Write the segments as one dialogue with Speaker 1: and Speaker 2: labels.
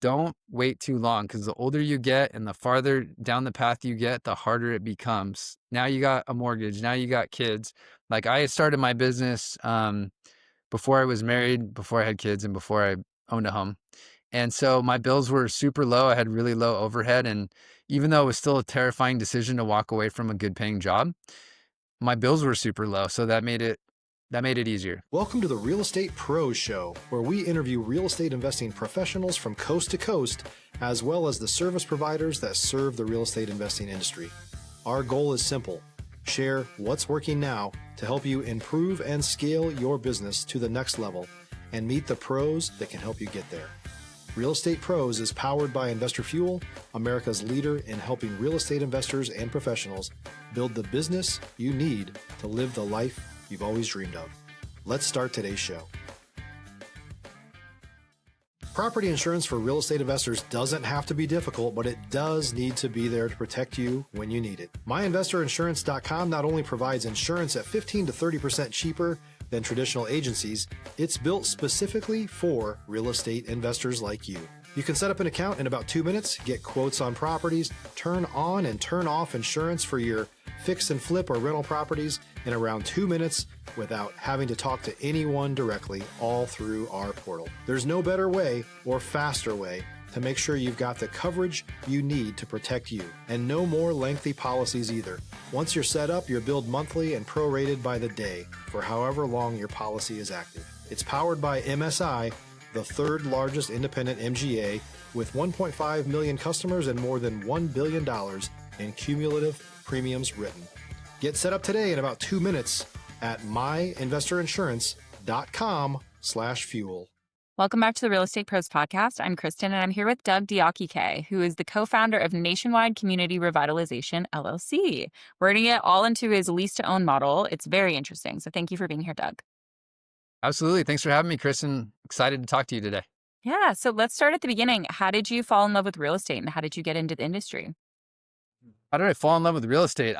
Speaker 1: don't wait too long, because the older you get and the farther down the path you get, the harder it becomes. Now you got a mortgage, now you got kids. Like, I started my business before I was married, before I had kids, and before I owned a home. And so my bills were super low. I had really low overhead. And even though it was still a terrifying decision to walk away from a good paying job, my bills were super low. So that made it easier.
Speaker 2: Welcome to the Real Estate Pros Show, where we interview real estate investing professionals from coast to coast, as well as the service providers that serve the real estate investing industry. Our goal is simple: share what's working now to help you improve and scale your business to the next level and meet the pros that can help you get there. Real Estate Pros is powered by Investor Fuel, America's leader in helping real estate investors and professionals build the business you need to live the life you've always dreamed of. Let's start today's show. Property insurance for real estate investors doesn't have to be difficult, but it does need to be there to protect you when you need it. MyInvestorInsurance.com not only provides insurance at 15 to 30% cheaper than traditional agencies, it's built specifically for real estate investors like you. You can set up an account in about 2 minutes, get quotes on properties, turn on and turn off insurance for your fix and flip or rental properties in around 2 minutes without having to talk to anyone directly, all through our portal. There's no better way or faster way to make sure you've got the coverage you need to protect you, and no more lengthy policies either. Once you're set up, you're billed monthly and prorated by the day for however long your policy is active. It's powered by MSI, the third largest independent MGA, with 1.5 million customers and more than $1 billion in cumulative premiums written. Get set up today in about 2 minutes at myinvestorinsurance.com/fuel.
Speaker 3: Welcome back to the Real Estate Pros Podcast. I'm Kristen, and I'm here with Doug Diakite, who is the co-founder of Nationwide Community Revitalization, LLC. We're going to get all into his lease-to-own model. It's very interesting. So thank you for being here, Doug.
Speaker 1: Absolutely. Thanks for having me, Kristen. Excited to talk to you today.
Speaker 3: Yeah, so let's start at the beginning. How did you fall in love with real estate, and how did you get into the industry?
Speaker 1: How did I fall in love with real estate?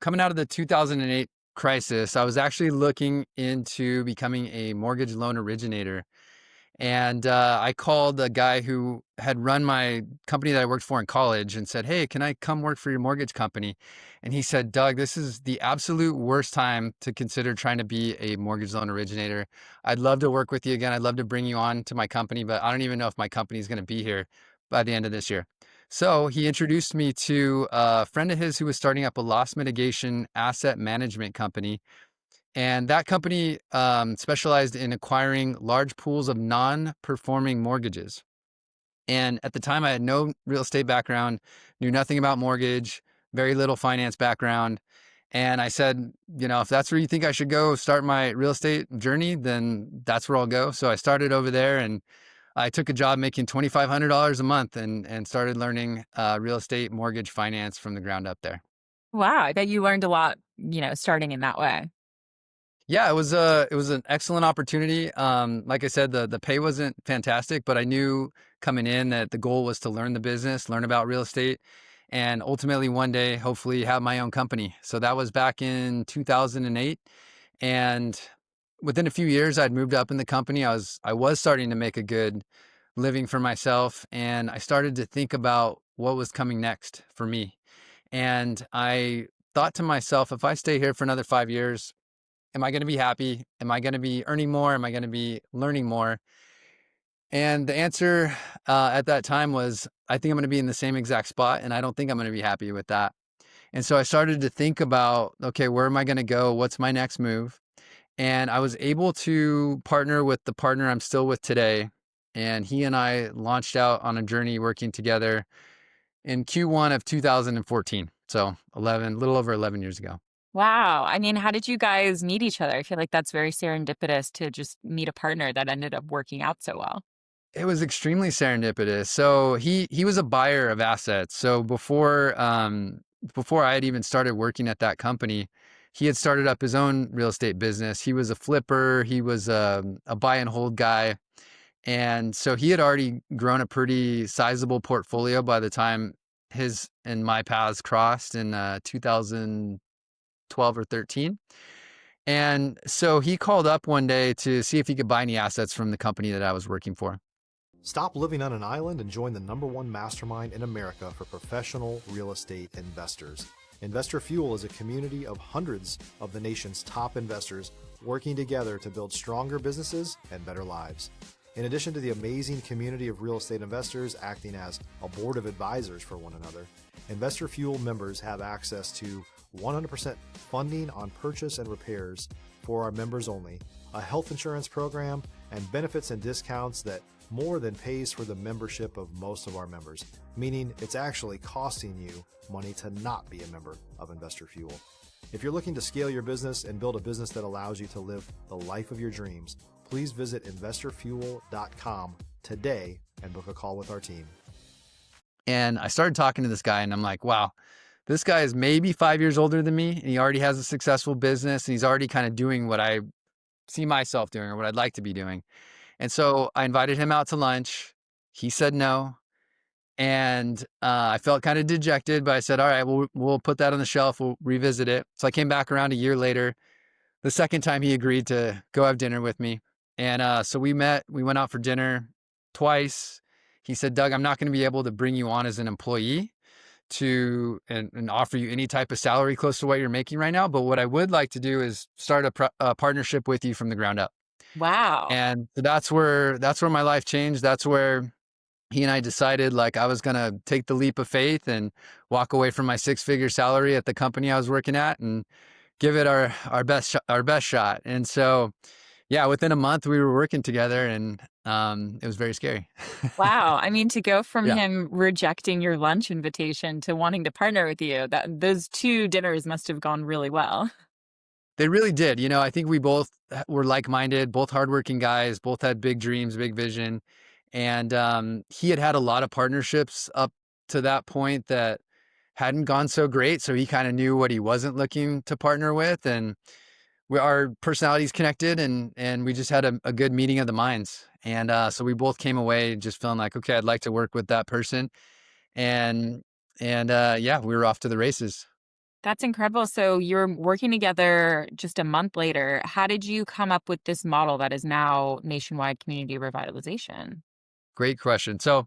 Speaker 1: Coming out of the 2008 crisis, I was actually looking into becoming a mortgage loan originator. And I called a guy who had run my company that I worked for in college and said, "Hey, can I come work for your mortgage company?" And he said, "Doug, this is the absolute worst time to consider trying to be a mortgage loan originator. I'd love to work with you again. I'd love to bring you on to my company, but I don't even know if my company is going to be here by the end of this year." So he introduced me to a friend of his who was starting up a loss mitigation asset management company. And that company specialized in acquiring large pools of non-performing mortgages. And at the time, I had no real estate background, knew nothing about mortgage, very little finance background. And I said, if that's where you think I should go start my real estate journey, then that's where I'll go. So I started over there, and I took a job making $2,500 a month and started learning real estate mortgage finance from the ground up there.
Speaker 3: Wow, I bet you learned a lot, starting in that way.
Speaker 1: Yeah, it was an excellent opportunity. Like I said, the pay wasn't fantastic, but I knew coming in that the goal was to learn the business, learn about real estate, and ultimately one day, hopefully, have my own company. So that was back in 2008, and within a few years, I'd moved up in the company. I was starting to make a good living for myself, and I started to think about what was coming next for me. And I thought to myself, if I stay here for another 5 years, am I going to be happy? Am I going to be earning more? Am I going to be learning more? And the answer at that time was, I think I'm going to be in the same exact spot, and I don't think I'm going to be happy with that. And so I started to think about, okay, where am I going to go? What's my next move? And I was able to partner with the partner I'm still with today. And he and I launched out on a journey working together in Q1 of 2014. So a little over 11 years ago.
Speaker 3: Wow. I mean, how did you guys meet each other? I feel like that's very serendipitous to just meet a partner that ended up working out so well.
Speaker 1: It was extremely serendipitous. So he was a buyer of assets. So before I had even started working at that company, he had started up his own real estate business. He was a flipper. He was a buy and hold guy. And so he had already grown a pretty sizable portfolio by the time his and my paths crossed in 2012 or 13. And so he called up one day to see if he could buy any assets from the company that I was working for.
Speaker 2: Stop living on an island and join the #1 mastermind in America for professional real estate investors. Investor Fuel is a community of hundreds of the nation's top investors working together to build stronger businesses and better lives. In addition to the amazing community of real estate investors acting as a board of advisors for one another, Investor Fuel members have access to 100% funding on purchase and repairs for our members only, a health insurance program, and benefits and discounts that more than pays for the membership of most of our members, meaning it's actually costing you money to not be a member of Investor Fuel. If you're looking to scale your business and build a business that allows you to live the life of your dreams, please visit investorfuel.com today and book a call with our team.
Speaker 1: And I started talking to this guy and I'm like, wow, this guy is maybe 5 years older than me and he already has a successful business and he's already kind of doing what I see myself doing or what I'd like to be doing. And so I invited him out to lunch. He said no. And I felt kind of dejected, but I said, all right, we'll put that on the shelf. We'll revisit it. So I came back around a year later. The second time he agreed to go have dinner with me. And so we went out for dinner twice. He said, Doug, I'm not going to be able to bring you on as an employee and offer you any type of salary close to what you're making right now. But what I would like to do is start a partnership with you from the ground up.
Speaker 3: Wow.
Speaker 1: And so that's where my life changed. That's where he and I decided like I was going to take the leap of faith and walk away from my 6-figure salary at the company I was working at and give it our best shot. And so, yeah, within a month we were working together and it was very scary.
Speaker 3: Wow. I mean, to go from
Speaker 1: Yeah.
Speaker 3: him rejecting your lunch invitation to wanting to partner with you, those 2 dinners must have gone really well.
Speaker 1: They really did. You know, I think we both were like-minded, both hardworking guys, both had big dreams, big vision. And he had a lot of partnerships up to that point that hadn't gone so great. So he kind of knew what he wasn't looking to partner with. And our personalities connected and we just had a good meeting of the minds. And so we both came away just feeling like, okay, I'd like to work with that person. And yeah, we were off to the races.
Speaker 3: That's incredible. So you're working together just a month later. How did you come up with this model that is now Nationwide Community Revitalization?
Speaker 1: Great question. So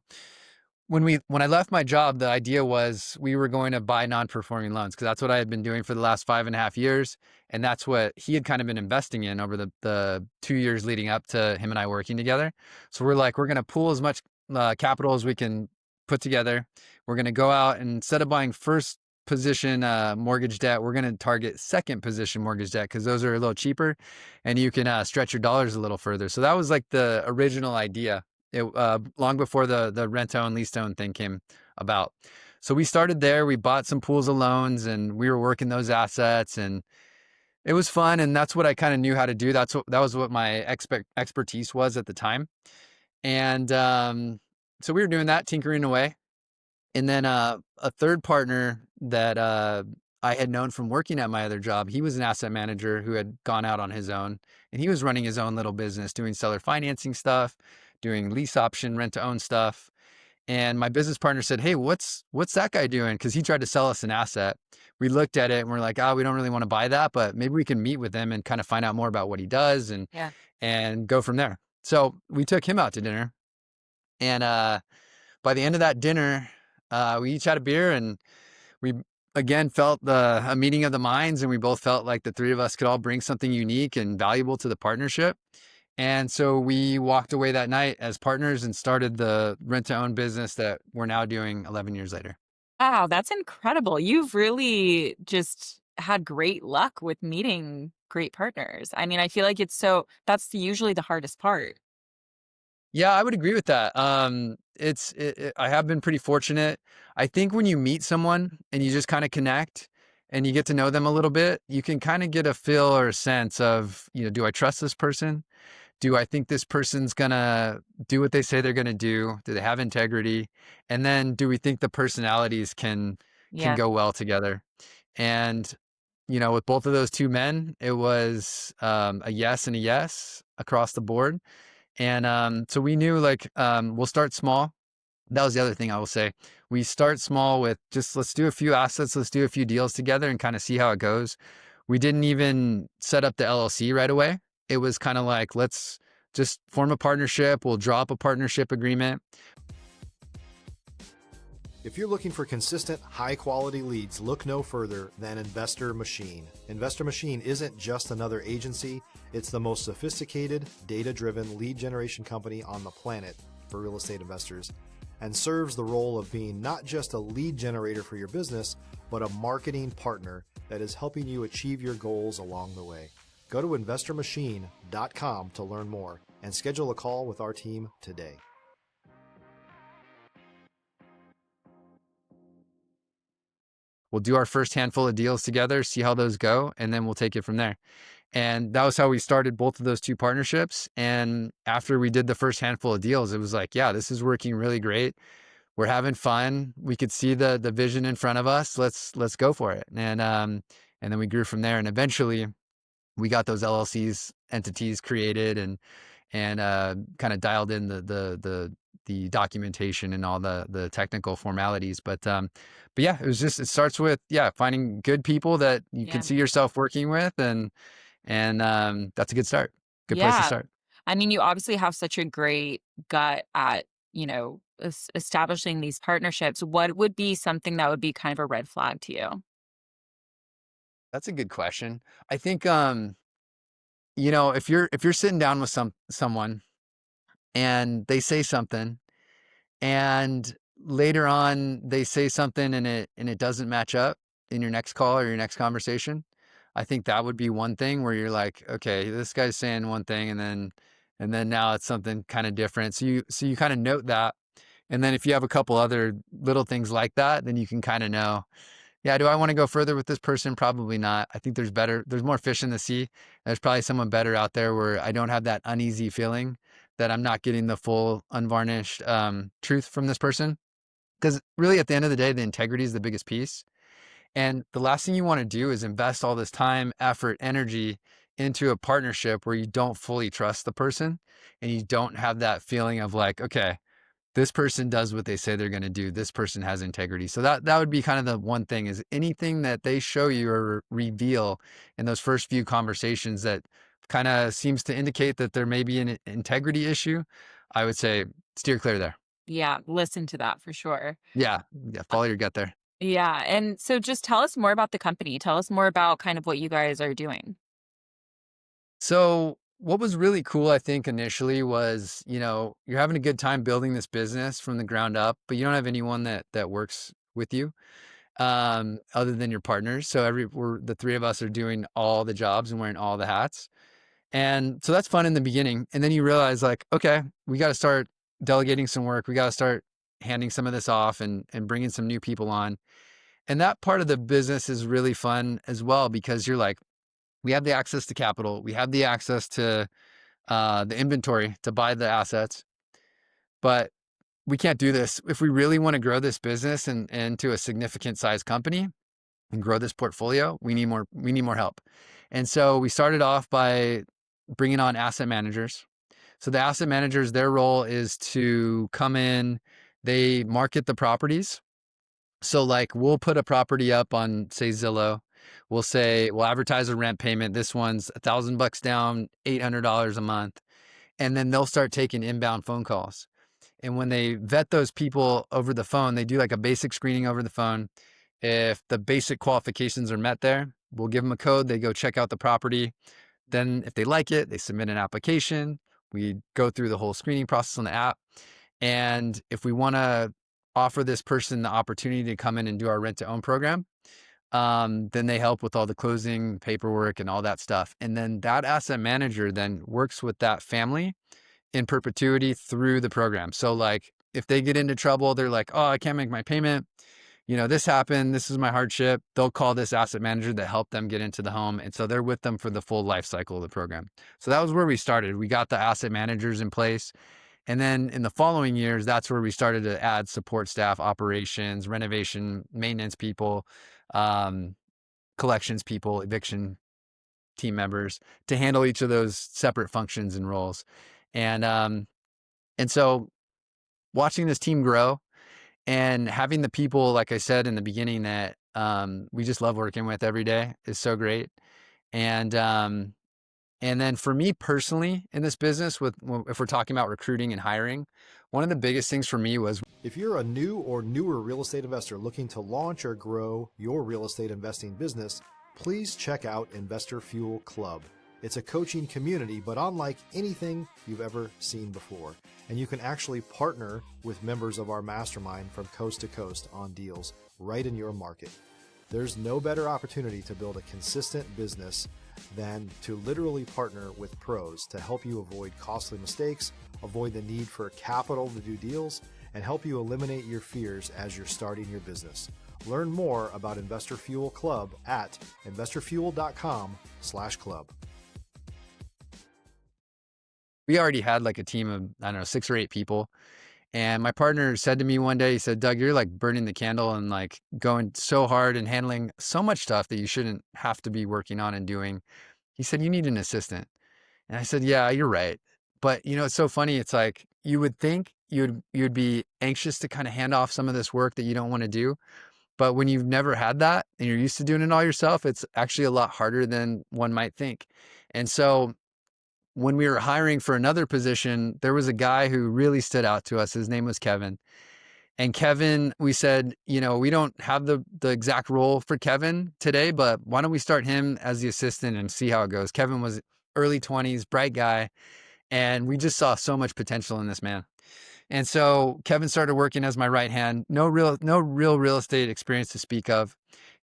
Speaker 1: when I left my job, the idea was we were going to buy non-performing loans because that's what I had been doing for the last 5.5 years. And that's what he had kind of been investing in over the 2 years leading up to him and I working together. So we're like, we're going to pool as much capital as we can put together. We're going to go out and instead of buying first position mortgage debt, we're going to target second position mortgage debt because those are a little cheaper and you can stretch your dollars a little further. So that was like the original idea. Long before the rent-to-own, lease-to-own thing came about. So we started there. We bought some pools of loans and we were working those assets and it was fun. And that's what I kind of knew how to do. That was what my expertise was at the time. And so we were doing that, tinkering away. And then a third partner that I had known from working at my other job, he was an asset manager who had gone out on his own and he was running his own little business, doing seller financing stuff, doing lease option, rent to own stuff. And my business partner said, hey, what's that guy doing? Because he tried to sell us an asset. We looked at it and we're like, we don't really want to buy that, but maybe we can meet with him and kind of find out more about what he does and go from there. So we took him out to dinner. And by the end of that dinner, we each had a beer and we again felt a meeting of the minds. And we both felt like the three of us could all bring something unique and valuable to the partnership. And so we walked away that night as partners and started the rent-to-own business that we're now doing 11 years later.
Speaker 3: Wow, that's incredible. You've really just had great luck with meeting great partners. I mean, I feel like that's usually the hardest part.
Speaker 1: Yeah, I would agree with that. I have been pretty fortunate. I think when you meet someone and you just kind of connect and you get to know them a little bit, you can kind of get a feel or a sense of, do I trust this person? Do I think this person's gonna do what they say they're gonna do? Do they have integrity? And then do we think the personalities can
Speaker 3: Yeah.
Speaker 1: go well together? And, with both of those two men, it was a yes and a yes across the board. And so we knew we'll start small. That was the other thing I will say. We start small with just let's do a few assets, let's do a few deals together and kind of see how it goes. We didn't even set up the LLC right away. It was kind of like, let's just form a partnership. We'll draw up a partnership agreement.
Speaker 2: If you're looking for consistent, high-quality leads, look no further than Investor Machine. Investor Machine isn't just another agency. It's the most sophisticated, data-driven lead generation company on the planet for real estate investors, and serves the role of being not just a lead generator for your business, but a marketing partner that is helping you achieve your goals along the way. Go to investormachine.com to learn more and schedule a call with our team today.
Speaker 1: We'll do our first handful of deals together, see how those go, and then we'll take it from there. And that was how we started both of those two partnerships. And after we did the first handful of deals, it was like, yeah, this is working really great. We're having fun. We could see the vision in front of us. Let's go for it. And then we grew from there. And eventually we got those LLCs entities created and kind of dialed in the documentation and all the technical formalities. But yeah, it starts with, finding good people that you can see yourself working with, and that's a good start. Good place to
Speaker 3: Yeah.
Speaker 1: start.
Speaker 3: I mean, you obviously have such a great gut at, establishing these partnerships. What would be something that would be kind of a red flag to you?
Speaker 1: That's a good question. I think if you're sitting down with someone and they say something, and later on they say something and it doesn't match up in your next call or your next conversation, I think that would be one thing where you're like, okay, this guy's saying one thing and then now it's something kind of different. So you kind of note that. And then if you have a couple other little things like that, then you can kind of know, yeah, do I want to go further with this person? Probably not. I think there's more fish in the sea. There's probably someone better out there where I don't have that uneasy feeling that I'm not getting the full unvarnished truth from this person. Because really at the end of the day, the integrity is the biggest piece. And the last thing you want to do is invest all this time, effort, energy into a partnership where you don't fully trust the person and you don't have that feeling of like, okay, this person does what they say they're going to do. This person has integrity. So that would be kind of the one thing, is anything that they show you or reveal in those first few conversations that kind of seems to indicate that there may be an integrity issue, I would say steer clear there.
Speaker 3: Yeah, listen to that for sure.
Speaker 1: Yeah.
Speaker 3: Uh,
Speaker 1: Follow your gut there.
Speaker 3: Yeah. And so just tell us more about the company. Tell us more about kind of what you guys are doing.
Speaker 1: So what was really cool, I think, initially was, you're having a good time building this business from the ground up, but you don't have anyone that works with you, other than your partners. So the three of us are doing all the jobs and wearing all the hats. And so that's fun in the beginning. And then you realize like, okay, we got to start delegating some work. We got to start handing some of this off and bringing some new people on. And that part of the business is really fun as well, because you're like, we have the access to capital. We have the access to the inventory to buy the assets, but we can't do this. If we really want to grow this business and to a significant size company and grow this portfolio, we need more help. And so we started off by bringing on asset managers. So the asset managers, their role is to come in, they market the properties. So like we'll put a property up on, say, Zillow. We'll advertise a rent payment. This one's $1,000 down, $800 a month. And then they'll start taking inbound phone calls. And when they vet those people over the phone, they do like a basic screening over the phone. If the basic qualifications are met there, we'll give them a code. They go check out the property. Then if they like it, they submit an application. We go through the whole screening process on the app. And if we want to offer this person the opportunity to come in and do our rent to own program, then they help with all the closing paperwork and all that stuff. And then that asset manager then works with that family in perpetuity through the program. So like if they get into trouble, they're like, oh, I can't make my payment. This happened. This is my hardship. They'll call this asset manager that helped them get into the home. And so they're with them for the full life cycle of the program. So that was where we started. We got the asset managers in place. And then in the following years, that's where we started to add support staff, operations, renovation, maintenance people, collections people, eviction team members to handle each of those separate functions and roles. And so watching this team grow and having the people, like I said in the beginning, that we just love working with every day is so great. And And then for me personally in this business, if we're talking about recruiting and hiring, one of the biggest things for me was
Speaker 2: If you're a new or newer real estate investor looking to launch or grow your real estate investing business, please check out Investor Fuel Club. It's a coaching community, but unlike anything you've ever seen before. And you can actually partner with members of our mastermind from coast to coast on deals right in your market. There's no better opportunity to build a consistent business than to literally partner with pros to help you avoid costly mistakes, avoid the need for capital to do deals, and help you eliminate your fears as you're starting your business. Learn more about Investor Fuel Club at investorfuel.com/club.
Speaker 1: we already had like a team of, I don't know, 6 or 8 people. And my partner said to me one day, he said, Doug, you're like burning the candle and like going so hard and handling so much stuff that you shouldn't have to be working on and doing. He said, you need an assistant. And I said, yeah, you're right. But it's so funny. It's like, you would think you'd be anxious to kind of hand off some of this work that you don't want to do. But when you've never had that and you're used to doing it all yourself, it's actually a lot harder than one might think. And so when we were hiring for another position, there was a guy who really stood out to us. His name was Kevin. And Kevin, we said, we don't have the exact role for Kevin today, but why don't we start him as the assistant and see how it goes? Kevin was early 20s, bright guy. And we just saw so much potential in this man. And so Kevin started working as my right hand, no real real estate experience to speak of.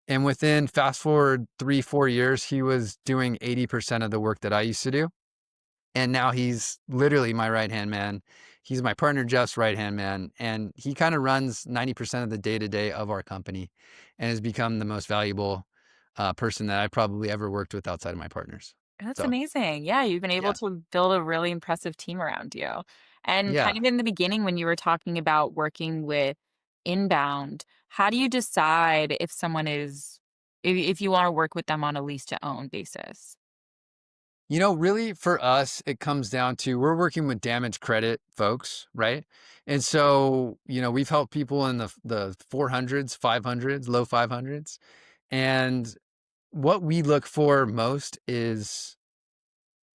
Speaker 1: And within fast forward 3-4 years, he was doing 80% of the work that I used to do. And now he's literally my right-hand man. He's my partner Jeff's right-hand man. And he kind of runs 90% of the day-to-day of our company and has become the most valuable person that I probably ever worked with outside of my partners.
Speaker 3: That's
Speaker 1: So,
Speaker 3: amazing. Yeah, you've been able
Speaker 1: yeah.
Speaker 3: to build a really impressive team around you. And kind
Speaker 1: Yeah.
Speaker 3: of in the beginning, when you were talking about working with inbound, how do you decide if someone is, if you want to work with them on a lease to own basis?
Speaker 1: Really for us, it comes down to we're working with damaged credit folks, right? And so, we've helped people in the 400s, 500s, low 500s. And what we look for most is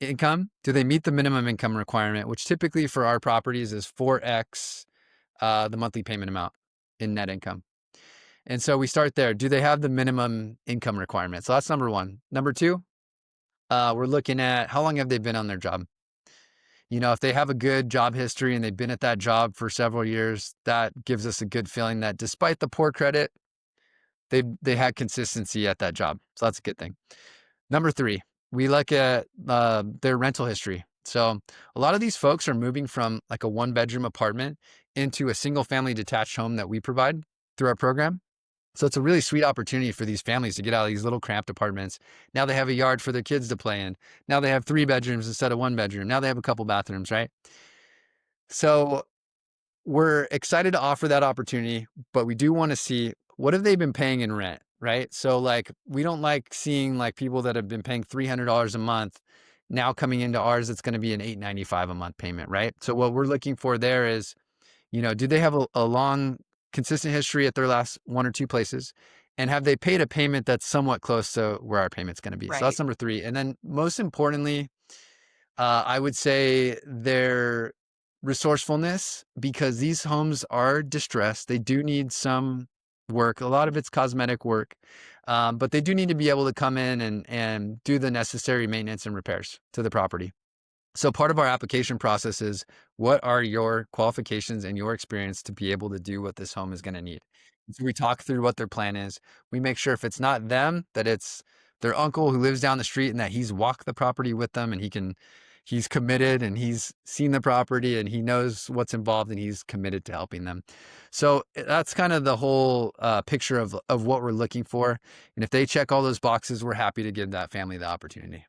Speaker 1: income. Do they meet the minimum income requirement, which typically for our properties is 4x the monthly payment amount in net income. And so we start there. Do they have the minimum income requirement? So that's number one. Number two, we're looking at how long have they been on their job? If they have a good job history and they've been at that job for several years, that gives us a good feeling that despite the poor credit, they had consistency at that job. So that's a good thing. Number three, we look at their rental history. So a lot of these folks are moving from like a 1-bedroom apartment into a single family detached home that we provide through our program. So it's a really sweet opportunity for these families to get out of these little cramped apartments. Now they have a yard for their kids to play in. Now they have 3 bedrooms instead of 1 bedroom. Now they have a couple bathrooms, right? So we're excited to offer that opportunity, but we do want to see what have they been paying in rent, right? So like we don't like seeing like people that have been paying $300 a month now coming into ours, it's going to be an $895 a month payment, right? So what we're looking for there is, do they have a long consistent history at their last 1 or 2 places? And have they paid a payment that's somewhat close to where our payment's going to be? So
Speaker 3: Right.
Speaker 1: that's number 3. And then most importantly, I would say their resourcefulness, because these homes are distressed. They do need some work. A lot of it's cosmetic work, but they do need to be able to come in and do the necessary maintenance and repairs to the property. So part of our application process is what are your qualifications and your experience to be able to do what this home is going to need? So we talk through what their plan is. We make sure if it's not them, that it's their uncle who lives down the street and that he's walked the property with them and he's committed and he's seen the property and he knows what's involved and he's committed to helping them. So that's kind of the whole picture of what we're looking for. And if they check all those boxes, we're happy to give that family the opportunity.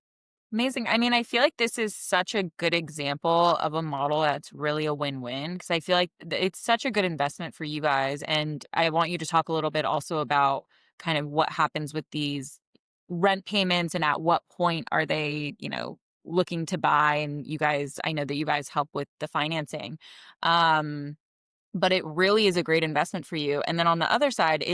Speaker 3: Amazing. I mean, I feel like this is such a good example of a model that's really a win-win because I feel like it's such a good investment for you guys. And I want you to talk a little bit also about kind of what happens with these rent payments and at what point are they, looking to buy. And you guys, I know that you guys help with the financing. Um, but it really is a great investment for you. And then on the other side,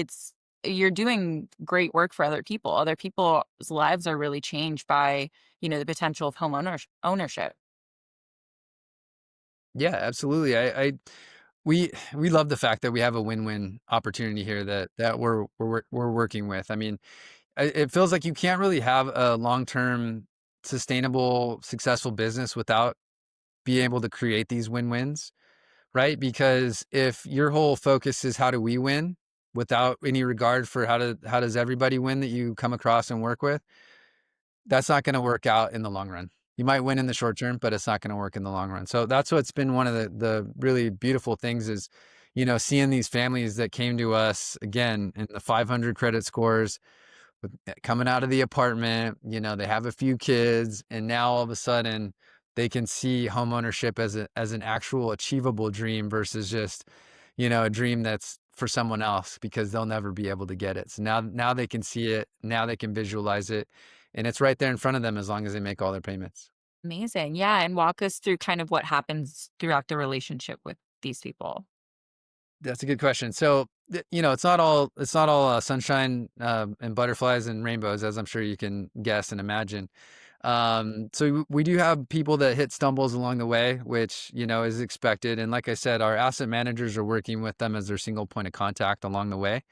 Speaker 3: you're doing great work for other people. Other people's lives are really changed by, the potential of ownership.
Speaker 1: Yeah, absolutely. We love the fact that we have a win-win opportunity here that we're working with. I mean, it feels like you can't really have a long-term, sustainable, successful business without being able to create these win-wins, right? Because if your whole focus is how do we win without any regard for how does everybody win that you come across and work with, that's not going to work out in the long run. You might win in the short term, but it's not going to work in the long run. So that's what's been one of the really beautiful things is, seeing these families that came to us again in the 500 credit scores coming out of the apartment, they have a few kids, and now all of a sudden they can see homeownership as an actual achievable dream versus just, a dream that's for someone else because they'll never be able to get it. So now they can see it, now they can visualize it, and it's right there in front of them as long as they make all their payments.
Speaker 3: Amazing. Yeah. And walk us through kind of what happens throughout the relationship with these people.
Speaker 1: That's a good question. So, it's not all sunshine and butterflies and rainbows, as I'm sure you can guess and imagine. So we do have people that hit stumbles along the way, which is expected. And like I said, our asset managers are working with them as their single point of contact along the way.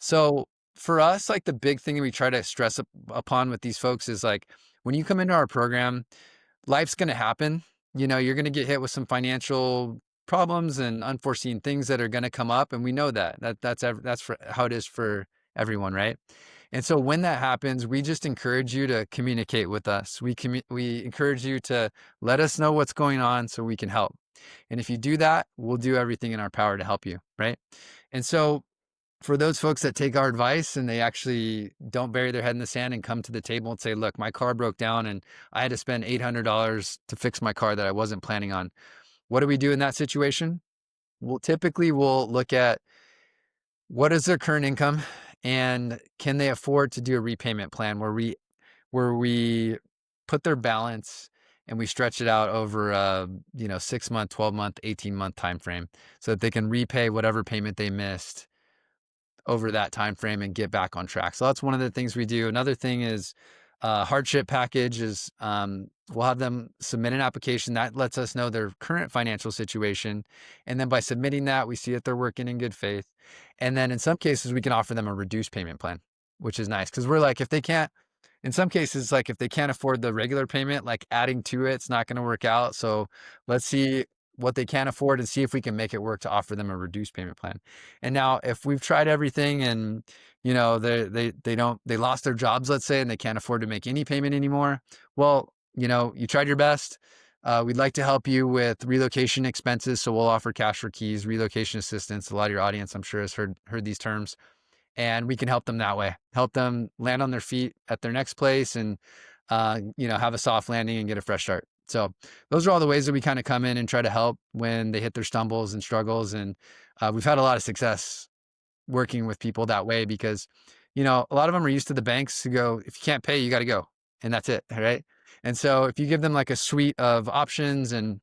Speaker 1: So for us, like the big thing that we try to stress upon with these folks is like when you come into our program, life's going to happen. You're going to get hit with some financial problems and unforeseen things that are going to come up, and we know that's for how it is for everyone, right? And so when that happens, we just encourage you to communicate with us. We encourage you to let us know what's going on so we can help. And if you do that, we'll do everything in our power to help you, right? And so for those folks that take our advice and they actually don't bury their head in the sand and come to the table and say, look, my car broke down and I had to spend $800 to fix my car that I wasn't planning on. What do we do in that situation? We'll look at what is their current income and can they afford to do a repayment plan where we put their balance and we stretch it out over a 6-month, 12-month, 18-month time frame so that they can repay whatever payment they missed over that time frame and get back on track. So that's one of the things we do. Another thing is hardship package is we'll have them submit an application that lets us know their current financial situation. And then by submitting that, we see that they're working in good faith. And then in some cases, we can offer them a reduced payment plan, which is nice because we're like, in some cases, like if they can't afford the regular payment, like adding to it's not going to work out. So let's see what they can afford and see if we can make it work to offer them a reduced payment plan. And now if we've tried everything and they lost their jobs, let's say, and they can't afford to make any payment anymore. Well, you tried your best. We'd like to help you with relocation expenses. So we'll offer cash for keys, relocation assistance. A lot of your audience, I'm sure, has heard these terms. And we can help them that way, help them land on their feet at their next place and, have a soft landing and get a fresh start. So those are all the ways that we kind of come in and try to help when they hit their stumbles and struggles. And we've had a lot of success working with people that way because, a lot of them are used to the banks who go, if you can't pay, you got to go. And that's it. Right. And so if you give them like a suite of options and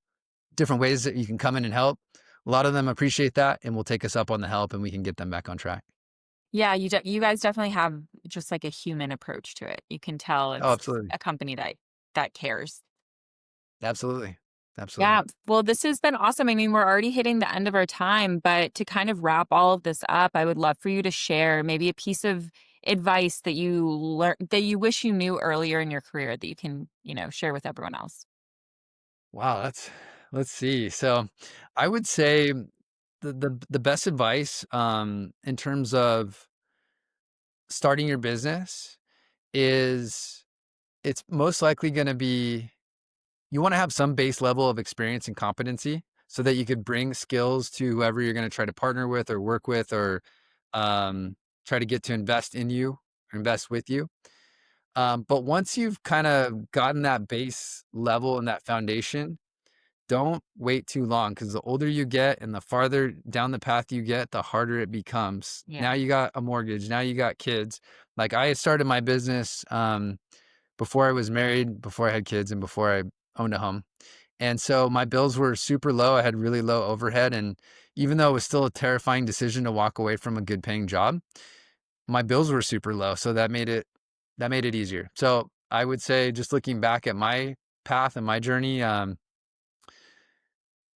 Speaker 1: different ways that you can come in and help, a lot of them appreciate that and will take us up on the help and we can get them back on track.
Speaker 3: Yeah, you guys definitely have just like a human approach to it. You can tell
Speaker 1: Oh,
Speaker 3: it's
Speaker 1: absolutely.
Speaker 3: a company that cares.
Speaker 1: Absolutely. Absolutely.
Speaker 3: Yeah. Well, this has been awesome. I mean, we're already hitting the end of our time, but to kind of wrap all of this up, I would love for you to share maybe a piece of advice that you learned that you wish you knew earlier in your career that you can, share with everyone else.
Speaker 1: Wow, let's see. So I would say the best advice in terms of starting your business is it's most likely going to be you want to have some base level of experience and competency so that you could bring skills to whoever you're going to try to partner with or work with or try to get to invest in you or invest with you. But once you've kind of gotten that base level and that foundation, don't wait too long because the older you get and the farther down the path you get, the harder it becomes.
Speaker 3: Yeah.
Speaker 1: Now you got a mortgage, now you got kids. Like I started my business before I was married, before I had kids, and before I owned a home. And so my bills were super low. I had really low overhead. And even though it was still a terrifying decision to walk away from a good paying job, my bills were super low. So that made it easier. So I would say, just looking back at my path and my journey,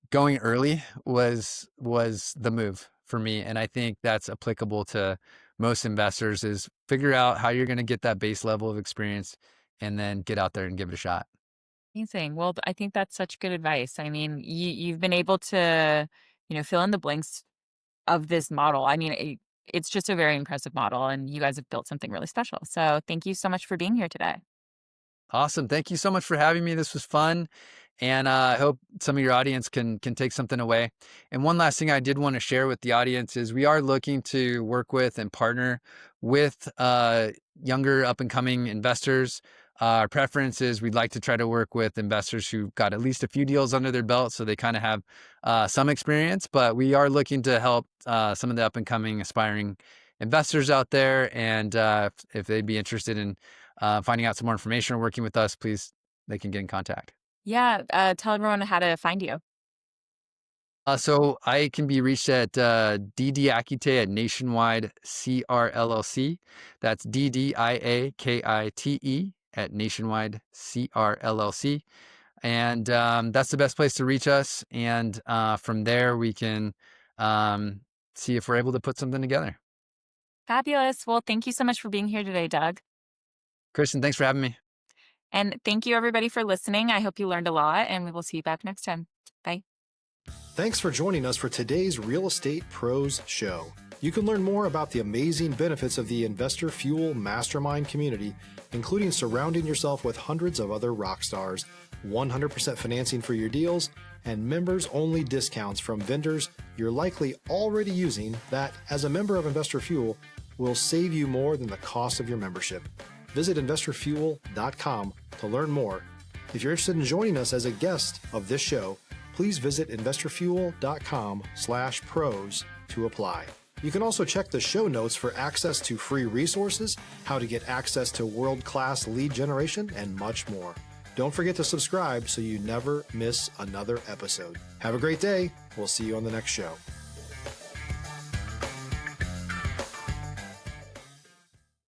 Speaker 1: going early was the move for me. And I think that's applicable to most investors, is figure out how you're going to get that base level of experience and then get out there and give it a shot.
Speaker 3: Amazing. Well, I think that's such good advice. I mean, you've been able to, fill in the blanks of this model. I mean, it's just a very impressive model, and you guys have built something really special. So thank you so much for being here today.
Speaker 1: Awesome. Thank you so much for having me. This was fun. And I hope some of your audience can take something away. And one last thing I did want to share with the audience is we are looking to work with and partner with younger up and coming investors. Our preference is we'd like to try to work with investors who've got at least a few deals under their belt, so they kind of have some experience. But we are looking to help some of the up and coming aspiring investors out there. And if they'd be interested in finding out some more information or working with us, please, they can get in contact.
Speaker 3: Yeah. Tell everyone how to find you.
Speaker 1: So I can be reached at Diakite at Nationwide CRLLC. That's DDIAKITE at Nationwide CRLLC. And that's the best place to reach us. And from there, we can see if we're able to put something together.
Speaker 3: Fabulous. Well, thank you so much for being here today, Doug.
Speaker 1: Kristen, thanks for having me.
Speaker 3: And thank you, everybody, for listening. I hope you learned a lot, and we will see you back next time. Bye.
Speaker 2: Thanks for joining us for today's Real Estate Pros Show. You can learn more about the amazing benefits of the Investor Fuel Mastermind community, including surrounding yourself with hundreds of other rock stars, 100% financing for your deals, and members-only discounts from vendors you're likely already using that, as a member of Investor Fuel, will save you more than the cost of your membership. Visit investorfuel.com to learn more. If you're interested in joining us as a guest of this show, please visit investorfuel.com/pros to apply. You can also check the show notes for access to free resources, how to get access to world-class lead generation, and much more. Don't forget to subscribe so you never miss another episode. Have a great day. We'll see you on the next show.